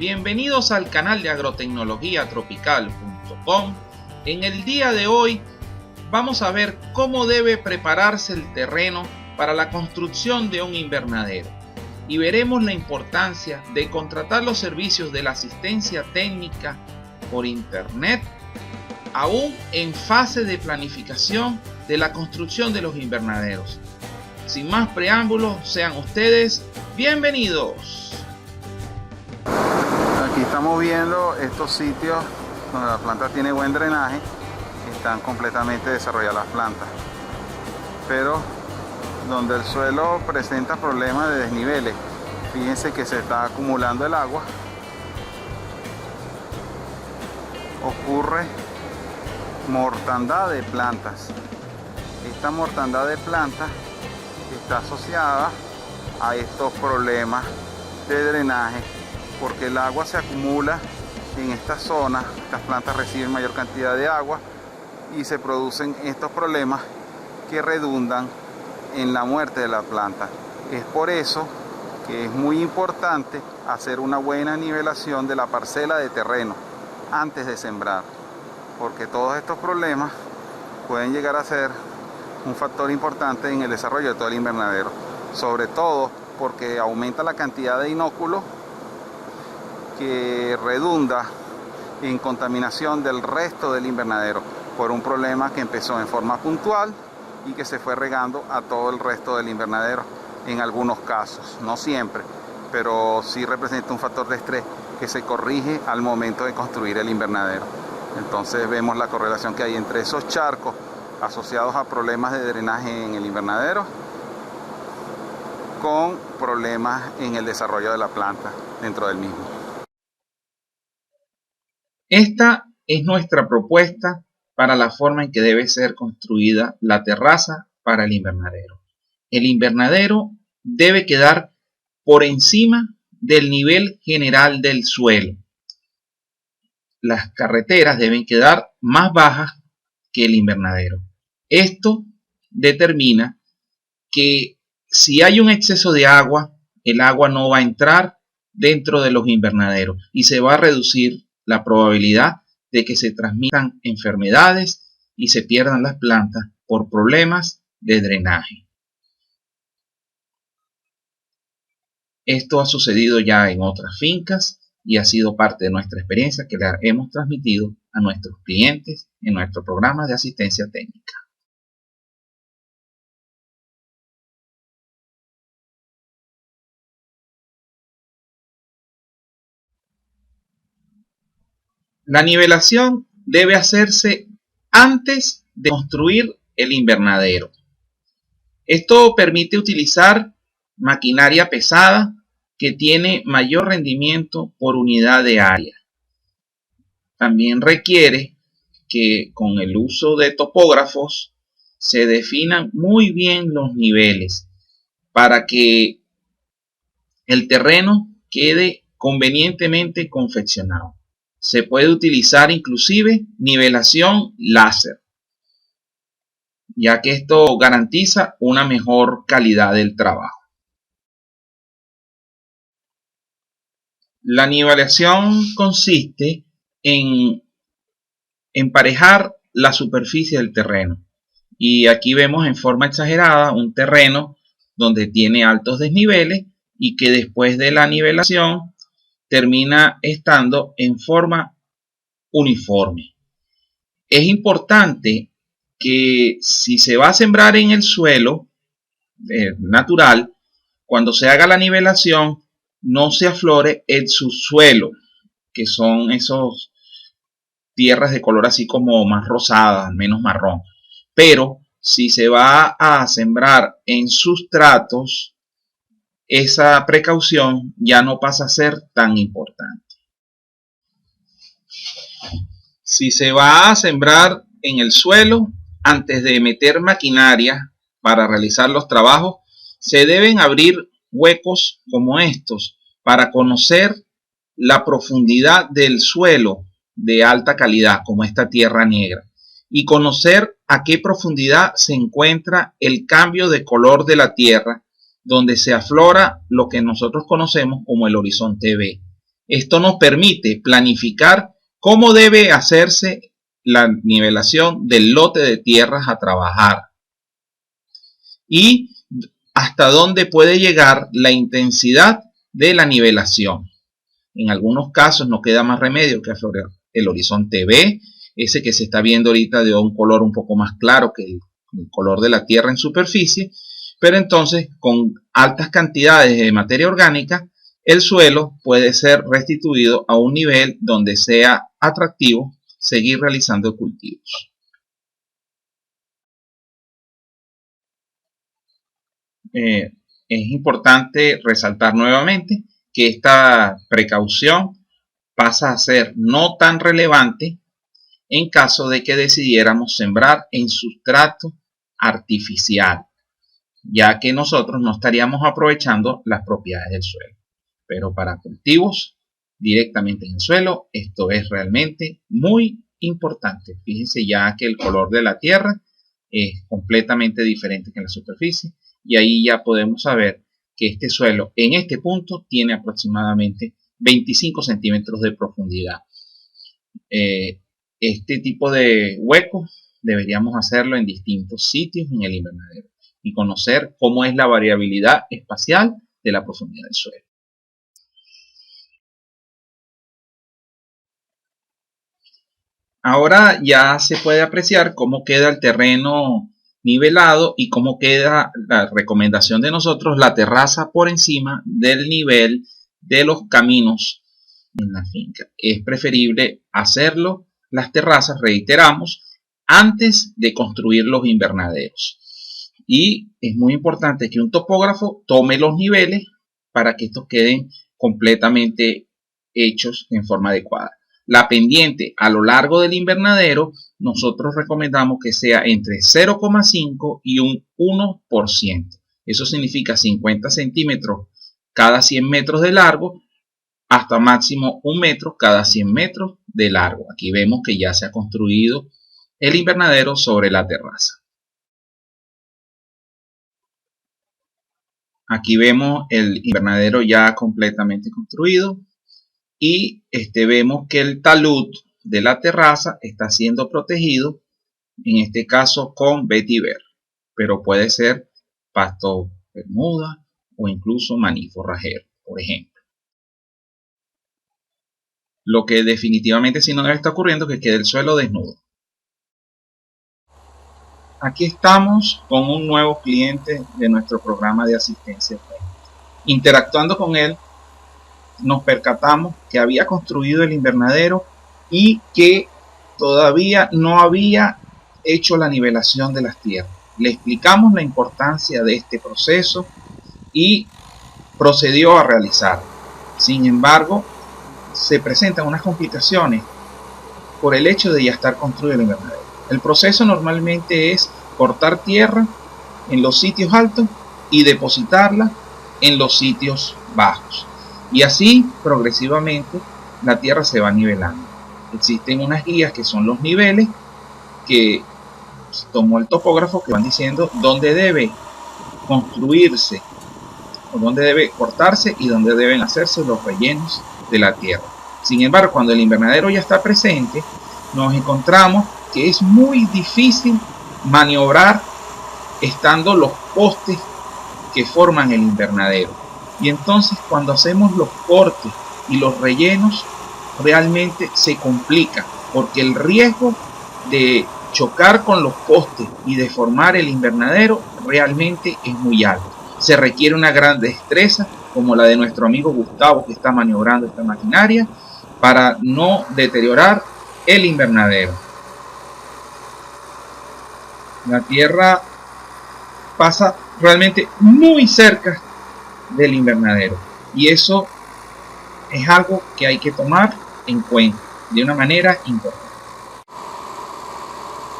Bienvenidos al canal de agrotecnologiatropical.com. En el día de hoy vamos a ver cómo debe prepararse el terreno para la construcción de un invernadero y veremos la importancia de contratar los servicios de la asistencia técnica por internet aún en fase de planificación de la construcción de los invernaderos. Sin más preámbulos, sean ustedes bienvenidos. Aquí estamos viendo estos sitios donde la planta tiene buen drenaje, están completamente desarrolladas las plantas, pero donde el suelo presenta problemas de desniveles. Fíjense que se está acumulando el agua, ocurre mortandad de plantas. Esta mortandad de plantas está asociada a estos problemas de drenaje, porque el agua se acumula en esta zona. Estas plantas reciben mayor cantidad de agua y se producen estos problemas que redundan en la muerte de la planta. Es por eso que es muy importante hacer una buena nivelación de la parcela de terreno antes de sembrar, porque todos estos problemas pueden llegar a ser un factor importante en el desarrollo de todo el invernadero, sobre todo porque aumenta la cantidad de inóculos que redunda en contaminación del resto del invernadero por un problema que empezó en forma puntual y que se fue regando a todo el resto del invernadero en algunos casos, no siempre, pero sí representa un factor de estrés que se corrige al momento de construir el invernadero. Entonces vemos la correlación que hay entre esos charcos asociados a problemas de drenaje en el invernadero con problemas en el desarrollo de la planta dentro del mismo. Esta es nuestra propuesta para la forma en que debe ser construida la terraza para el invernadero. El invernadero debe quedar por encima del nivel general del suelo. Las carreteras deben quedar más bajas que el invernadero. Esto determina que si hay un exceso de agua, el agua no va a entrar dentro de los invernaderos y se va a reducir la probabilidad de que se transmitan enfermedades y se pierdan las plantas por problemas de drenaje. Esto ha sucedido ya en otras fincas y ha sido parte de nuestra experiencia que la hemos transmitido a nuestros clientes en nuestro programa de asistencia técnica. La nivelación debe hacerse antes de construir el invernadero. Esto permite utilizar maquinaria pesada que tiene mayor rendimiento por unidad de área. También requiere que con el uso de topógrafos se definan muy bien los niveles para que el terreno quede convenientemente confeccionado. Se puede utilizar inclusive nivelación láser, ya que esto garantiza una mejor calidad del trabajo. La nivelación consiste en emparejar la superficie del terreno. Y aquí vemos en forma exagerada un terreno donde tiene altos desniveles y que después de la nivelación termina estando en forma uniforme. Es importante que si se va a sembrar en el suelo natural, cuando se haga la nivelación, no se aflore el subsuelo, que son esos tierras de color así como más rosada, menos marrón. Pero si se va a sembrar en sustratos, esa precaución ya no pasa a ser tan importante. Si se va a sembrar en el suelo, antes de meter maquinaria para realizar los trabajos, se deben abrir huecos como estos para conocer la profundidad del suelo de alta calidad, como esta tierra negra, y conocer a qué profundidad se encuentra el cambio de color de la tierra, donde se aflora lo que nosotros conocemos como el horizonte B. Esto nos permite planificar cómo debe hacerse la nivelación del lote de tierras a trabajar y hasta dónde puede llegar la intensidad de la nivelación. En algunos casos no queda más remedio que aflorar el horizonte B, ese que se está viendo ahorita de un color un poco más claro que el color de la tierra en superficie, pero entonces con altas cantidades de materia orgánica, el suelo puede ser restituido a un nivel donde sea atractivo seguir realizando cultivos. Es importante resaltar nuevamente que esta precaución pasa a ser no tan relevante en caso de que decidiéramos sembrar en sustrato artificial, ya que nosotros no estaríamos aprovechando las propiedades del suelo. Pero para cultivos directamente en el suelo, esto es realmente muy importante. Fíjense ya que el color de la tierra es completamente diferente que en la superficie, y ahí ya podemos saber que este suelo en este punto tiene aproximadamente 25 centímetros de profundidad. Este tipo de huecos deberíamos hacerlo en distintos sitios en el invernadero y conocer cómo es la variabilidad espacial de la profundidad del suelo. Ahora ya se puede apreciar cómo queda el terreno nivelado y cómo queda la recomendación de nosotros, la terraza por encima del nivel de los caminos en la finca. Es preferible hacerlo, las terrazas, reiteramos, antes de construir los invernaderos. Y es muy importante que un topógrafo tome los niveles para que estos queden completamente hechos en forma adecuada. La pendiente a lo largo del invernadero nosotros recomendamos que sea entre 0,5 y un 1%. Eso significa 50 centímetros cada 100 metros de largo hasta máximo 1 metro cada 100 metros de largo. Aquí vemos que ya se ha construido el invernadero sobre la terraza. Aquí vemos el invernadero ya completamente construido. Y vemos que el talud de la terraza está siendo protegido, en este caso con vetiver, pero puede ser pasto bermuda o incluso maní forrajero, por ejemplo. Lo que definitivamente sí no debe estar ocurriendo es que quede el suelo desnudo. Aquí estamos con un nuevo cliente de nuestro programa de asistencia técnica. Interactuando con él, nos percatamos que había construido el invernadero y que todavía no había hecho la nivelación de las tierras. Le explicamos la importancia de este proceso y procedió a realizarlo. Sin embargo, se presentan unas complicaciones por el hecho de ya estar construido el invernadero. El proceso normalmente es cortar tierra en los sitios altos y depositarla en los sitios bajos. Y así progresivamente la tierra se va nivelando. Existen unas guías que son los niveles que tomó el topógrafo, que van diciendo dónde debe construirse o dónde debe cortarse y dónde deben hacerse los rellenos de la tierra. Sin embargo, cuando el invernadero ya está presente, nos encontramos que es muy difícil maniobrar estando los postes que forman el invernadero. Y entonces cuando hacemos los cortes y los rellenos realmente se complica, porque el riesgo de chocar con los postes y de formar el invernadero realmente es muy alto. Se requiere una gran destreza como la de nuestro amigo Gustavo, que está maniobrando esta maquinaria, para no deteriorar el invernadero. La tierra pasa realmente muy cerca del invernadero y eso es algo que hay que tomar en cuenta de una manera importante.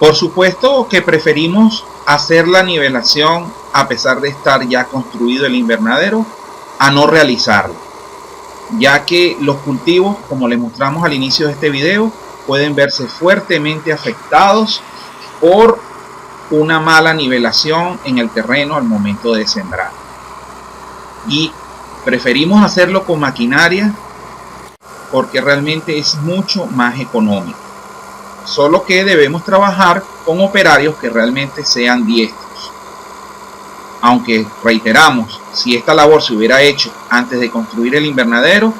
Por supuesto que preferimos hacer la nivelación a pesar de estar ya construido el invernadero a no realizarlo, ya que los cultivos, como les mostramos al inicio de este video, pueden verse fuertemente afectados por una mala nivelación en el terreno al momento de sembrar. Y preferimos hacerlo con maquinaria porque realmente es mucho más económico. Solo que debemos trabajar con operarios que realmente sean diestros. Aunque reiteramos, si esta labor se hubiera hecho antes de construir el invernadero,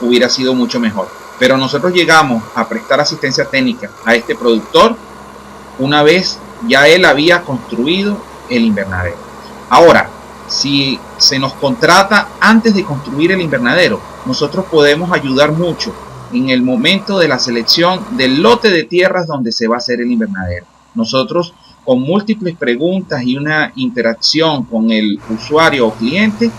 hubiera sido mucho mejor. Pero nosotros llegamos a prestar asistencia técnica a este productor una vez ya él había construido el invernadero. Ahora, si se nos contrata antes de construir el invernadero, nosotros podemos ayudar mucho en el momento de la selección del lote de tierras donde se va a hacer el invernadero. Nosotros, con múltiples preguntas y una interacción con el usuario o cliente,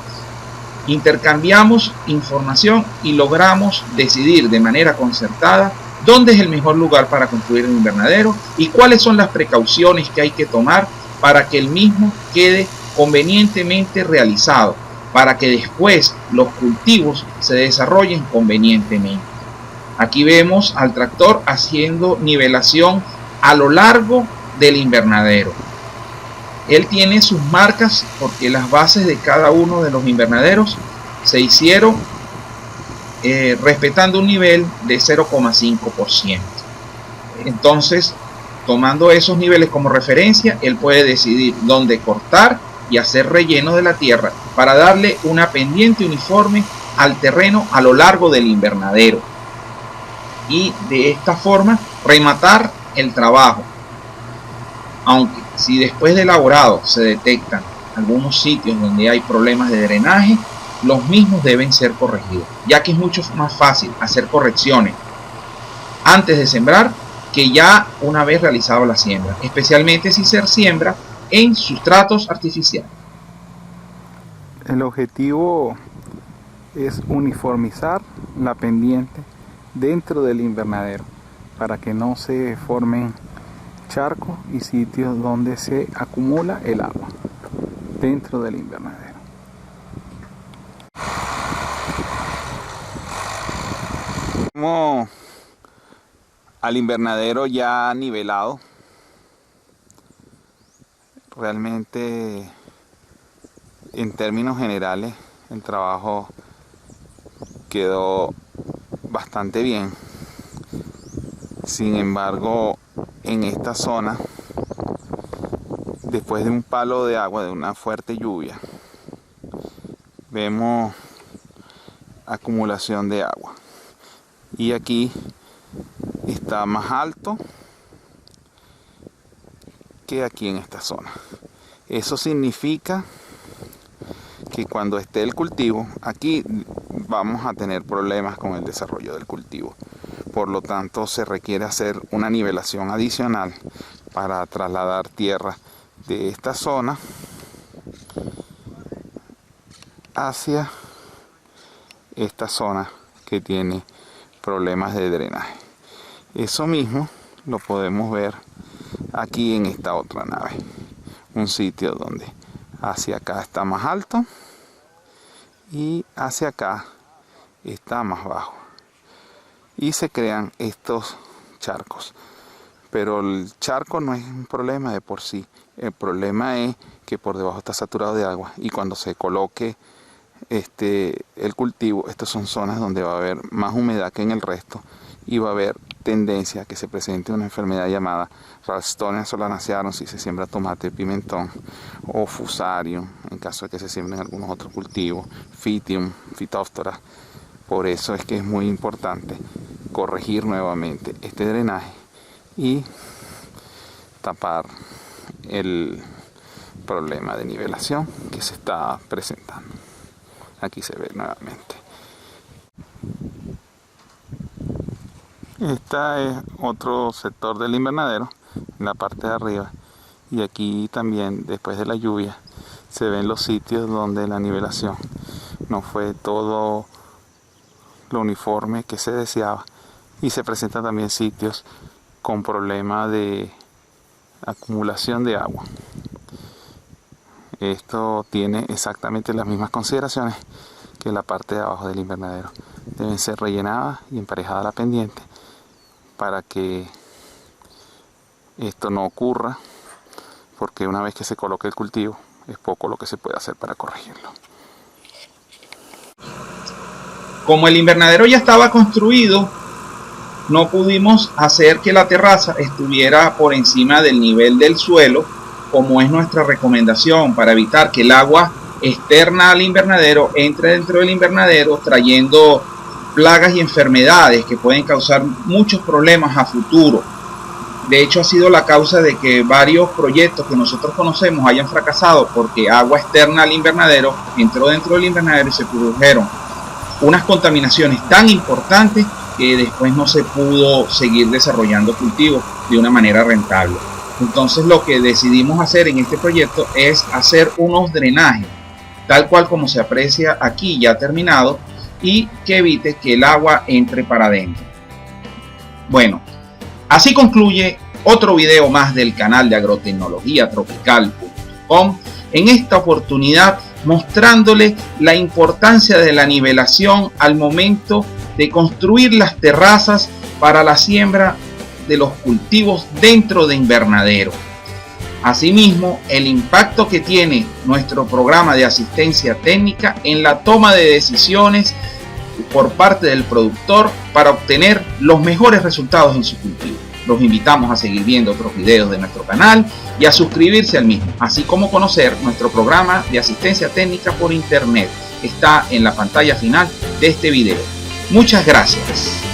intercambiamos información y logramos decidir de manera concertada dónde es el mejor lugar para construir el invernadero y cuáles son las precauciones que hay que tomar para que el mismo quede convenientemente realizado, para que después los cultivos se desarrollen convenientemente. Aquí vemos al tractor haciendo nivelación a lo largo del invernadero. Él tiene sus marcas porque las bases de cada uno de los invernaderos se hicieron respetando un nivel de 0,5%. Entonces, tomando esos niveles como referencia, él puede decidir dónde cortar y hacer relleno de la tierra para darle una pendiente uniforme al terreno a lo largo del invernadero. Y de esta forma rematar el trabajo. Aunque si después de elaborado se detectan algunos sitios donde hay problemas de drenaje, los mismos deben ser corregidos, ya que es mucho más fácil hacer correcciones antes de sembrar que ya una vez realizado la siembra, especialmente si se siembra en sustratos artificiales. El objetivo es uniformizar la pendiente dentro del invernadero para que no se formen charcos y sitios donde se acumula el agua dentro del invernadero. Como al invernadero ya nivelado, realmente en términos generales el trabajo quedó bastante bien. Sin embargo, en esta zona, después de un palo de agua, de una fuerte lluvia, vemos acumulación de agua. Y aquí está más alto que aquí en esta zona. Eso significa que cuando esté el cultivo, aquí vamos a tener problemas con el desarrollo del cultivo. Por lo tanto, se requiere hacer una nivelación adicional para trasladar tierra de esta zona hacia esta zona que tiene problemas de drenaje. Eso mismo lo podemos ver aquí en esta otra nave. Un sitio donde hacia acá está más alto y hacia acá está más bajo. Y se crean estos charcos. Pero el charco no es un problema de por sí. El problema es que por debajo está saturado de agua. Y cuando se coloque el cultivo, estas son zonas donde va a haber más humedad que en el resto. Y va a haber tendencia a que se presente una enfermedad llamada Ralstonia solanacearum si se siembra tomate, pimentón, o Fusarium en caso de que se siembren algunos otros cultivos, Phytium, Phytophthora. Por eso es que es muy importante corregir nuevamente este drenaje y tapar el problema de nivelación que se está presentando. Aquí se ve nuevamente. Este es otro sector del invernadero, en la parte de arriba. Y aquí también, después de la lluvia, se ven los sitios donde la nivelación no fue todo lo uniforme que se deseaba. Y se presentan también sitios con problemas de acumulación de agua. Esto tiene exactamente las mismas consideraciones que la parte de abajo del invernadero. Deben ser rellenadas y emparejadas la pendiente para que esto no ocurra, porque una vez que se coloque el cultivo es poco lo que se puede hacer para corregirlo. Como el invernadero ya estaba construido, no pudimos hacer que la terraza estuviera por encima del nivel del suelo, como es nuestra recomendación, para evitar que el agua externa al invernadero entre dentro del invernadero, trayendo plagas y enfermedades que pueden causar muchos problemas a futuro. De hecho, ha sido la causa de que varios proyectos que nosotros conocemos hayan fracasado, porque agua externa al invernadero entró dentro del invernadero y se produjeron unas contaminaciones tan importantes que después no se pudo seguir desarrollando cultivos de una manera rentable. Entonces, lo que decidimos hacer en este proyecto es hacer unos drenajes, tal cual como se aprecia aquí ya terminado, y que evite que el agua entre para adentro. Bueno, así concluye otro video más del canal de agrotecnologiatropical.com, en esta oportunidad mostrándole la importancia de la nivelación al momento de construir las terrazas para la siembra de los cultivos dentro de invernadero. Asimismo, el impacto que tiene nuestro programa de asistencia técnica en la toma de decisiones por parte del productor para obtener los mejores resultados en su cultivo. Los invitamos a seguir viendo otros videos de nuestro canal y a suscribirse al mismo, así como conocer nuestro programa de asistencia técnica por internet. Está en la pantalla final de este video. Muchas gracias.